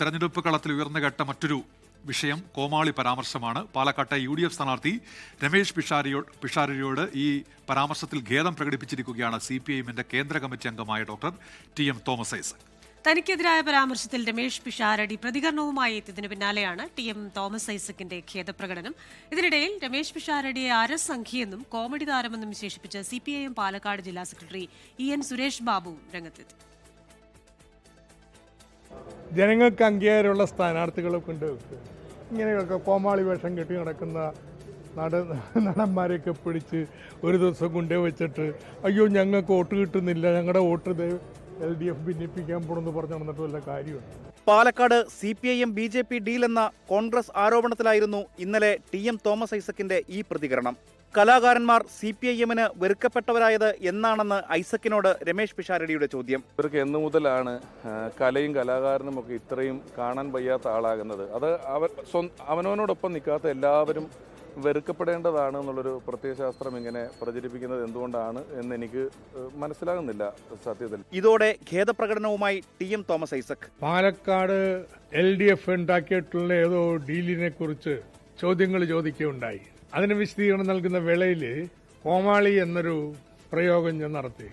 തെരഞ്ഞെടുപ്പ് കളത്തിൽ ഉയർന്നുകേട്ട മറ്റൊരു വിഷയം കോമാളി പരാമർശമാണ്. പാലക്കാട്ടെ UDF സ്ഥാനാർത്ഥി രമേശ് പിഷാരടിയോട് ഈ പരാമർശത്തിൽ ഖേദം പ്രകടിപ്പിച്ചിരിക്കുകയാണ് CPIഎമ്മിന്റെ കേന്ദ്ര കമ്മിറ്റി അംഗമായ ഡോക്ടർ TM തോമസ് ഐസക്. തനിക്കെതിരായ പരാമർശത്തിൽ രമേശ് പിഷാരടി പ്രതികരണവുമായി എത്തിയതിനു പിന്നാലെയാണ് TM തോമസ് ഐസക്കിന്റെ ഖേദപ്രകടനം. ഇതിനിടയിൽ രമേശ് പിഷാരടിയെ അരസംഖ്യയെന്നും കോമഡി താരമെന്നും വിശേഷിപ്പിച്ച് CPIഎം പാലക്കാട് ജില്ലാ സെക്രട്ടറി EN സുരേഷ് ബാബു രംഗത്തെത്തി. ജനങ്ങൾക്ക് അംഗീകാരമുള്ള സ്ഥാനാർത്ഥികളൊക്കെ ഉണ്ട്. ഇങ്ങനെയൊക്കെ കോമാളി വേഷം കെട്ടി നടക്കുന്ന നടന്മാരെയൊക്കെ പിടിച്ച് ഒരു ദിവസം കൊണ്ടേ വെച്ചിട്ട് അയ്യോ ഞങ്ങൾക്ക് വോട്ട് കിട്ടുന്നില്ല, ഞങ്ങളുടെ വോട്ട് LDF ഭിന്നിപ്പിക്കാൻ പോണെന്ന് പറഞ്ഞു നടന്നിട്ട് വല്ല കാര്യമുണ്ട്. പാലക്കാട് CPIഎം BJP ഡീൽ എന്ന കോൺഗ്രസ് ആരോപണത്തിലായിരുന്നു ഇന്നലെ TM തോമസ് ഐസക്കിന്റെ ഈ പ്രതികരണം. കലാകാരന്മാർ CPIഎമ്മിന് വെറുക്കപ്പെട്ടവരായത് എന്നാണെന്ന് ഐസക്കിനോട് രമേശ് പിഷാരടിയുടെ ചോദ്യം. ഇവർക്ക് എന്നു മുതലാണ് കലയും കലാകാരനും ഒക്കെ ഇത്രയും കാണാൻ വയ്യാത്ത ആളാകുന്നത്? അത് അവനവനോടൊപ്പം നിൽക്കാത്ത എല്ലാവരും വെറുക്കപ്പെടേണ്ടതാണ് എന്നുള്ളൊരു പ്രത്യയശാസ്ത്രം ഇങ്ങനെ പ്രചരിപ്പിക്കുന്നത് എന്തുകൊണ്ടാണ് എന്ന് എനിക്ക് മനസ്സിലാകുന്നില്ല സത്യത്തിൽ. ഇതോടെ ഖേദപ്രകടനവുമായി TM Thomas Isaac. Palakkad LDF ഉണ്ടാക്കിയിട്ടുള്ള ഏതോ ഡീലിനെ കുറിച്ച് ചോദ്യങ്ങൾ ചോദിക്കുകയുണ്ടായി. അതിന് വിശദീകരണം നൽകുന്ന വേളയിൽ കോമാളി എന്നൊരു പ്രയോഗം ഞാൻ നടത്തി.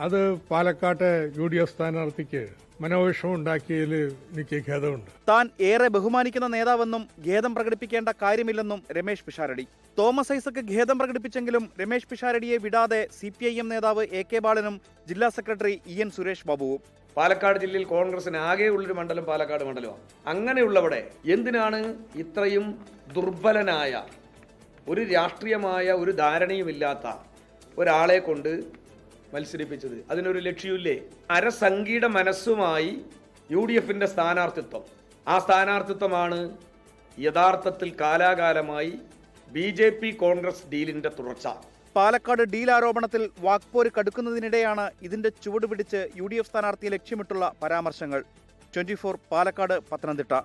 അത് പാലക്കാട്ടെ UDF സ്ഥാനാർത്ഥിക്ക് മനോവിഷം ഉണ്ടാക്കിയതിൽ എനിക്ക് ഖേദമുണ്ട്. താൻ ഏറെ ബഹുമാനിക്കുന്ന നേതാവെന്നും ഖേദം പ്രകടിപ്പിക്കേണ്ട കാര്യമില്ലെന്നും രമേശ് പിഷാരടി. തോമസ് ഐസക് ഖേദം പ്രകടിപ്പിച്ചെങ്കിലും രമേശ് പിഷാരടിയെ വിടാതെ CPIഎം നേതാവ് AK ബാലനും ജില്ലാ സെക്രട്ടറി EN സുരേഷ് ബാബുവും. പാലക്കാട് ജില്ലയിൽ കോൺഗ്രസിന് ആകെയുള്ളൊരു മണ്ഡലം പാലക്കാട് മണ്ഡലമാണ്. അങ്ങനെയുള്ളവിടെ എന്തിനാണ് ഇത്രയും ദുർബലനായ, ഒരു രാഷ്ട്രീയമായ ഒരു ധാരണയുമില്ലാത്ത ഒരാളെ കൊണ്ട് മത്സരിപ്പിച്ചത്? അതിനൊരു ലക്ഷ്യമില്ലേ? അരസംഖ്യയുടെ മനസ്സുമായി UDFന്റെ സ്ഥാനാർത്ഥിത്വം, ആ സ്ഥാനാർത്ഥിത്വമാണ് യഥാർത്ഥത്തിൽ കാലാകാലമായി BJP കോൺഗ്രസ് ഡീലിന്റെ തുടർച്ച. പാലക്കാട് ഡീൽ ആരോപണത്തിൽ വാക്പോര് കടുക്കുന്നതിനിടെയാണ് ഇതിന്റെ ചുവട് പിടിച്ച് UDF സ്ഥാനാർത്ഥിയെ ലക്ഷ്യമിട്ടുള്ള പരാമർശങ്ങൾ. 24 പാലക്കാട്, പത്തനംതിട്ട.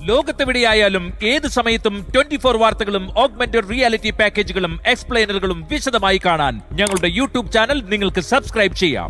ലോകത്തെവിടെയായാലും ഏത് സമയത്തും 24 വാർത്തകളും ഓഗ്മെന്റഡ് റിയാലിറ്റി പാക്കേജുകളും എക്സ്പ്ലെയിനറുകളും വിശദമായി കാണാൻ ഞങ്ങളുടെ YouTube ചാനൽ നിങ്ങൾക്ക് സബ്സ്ക്രൈബ് ചെയ്യാം.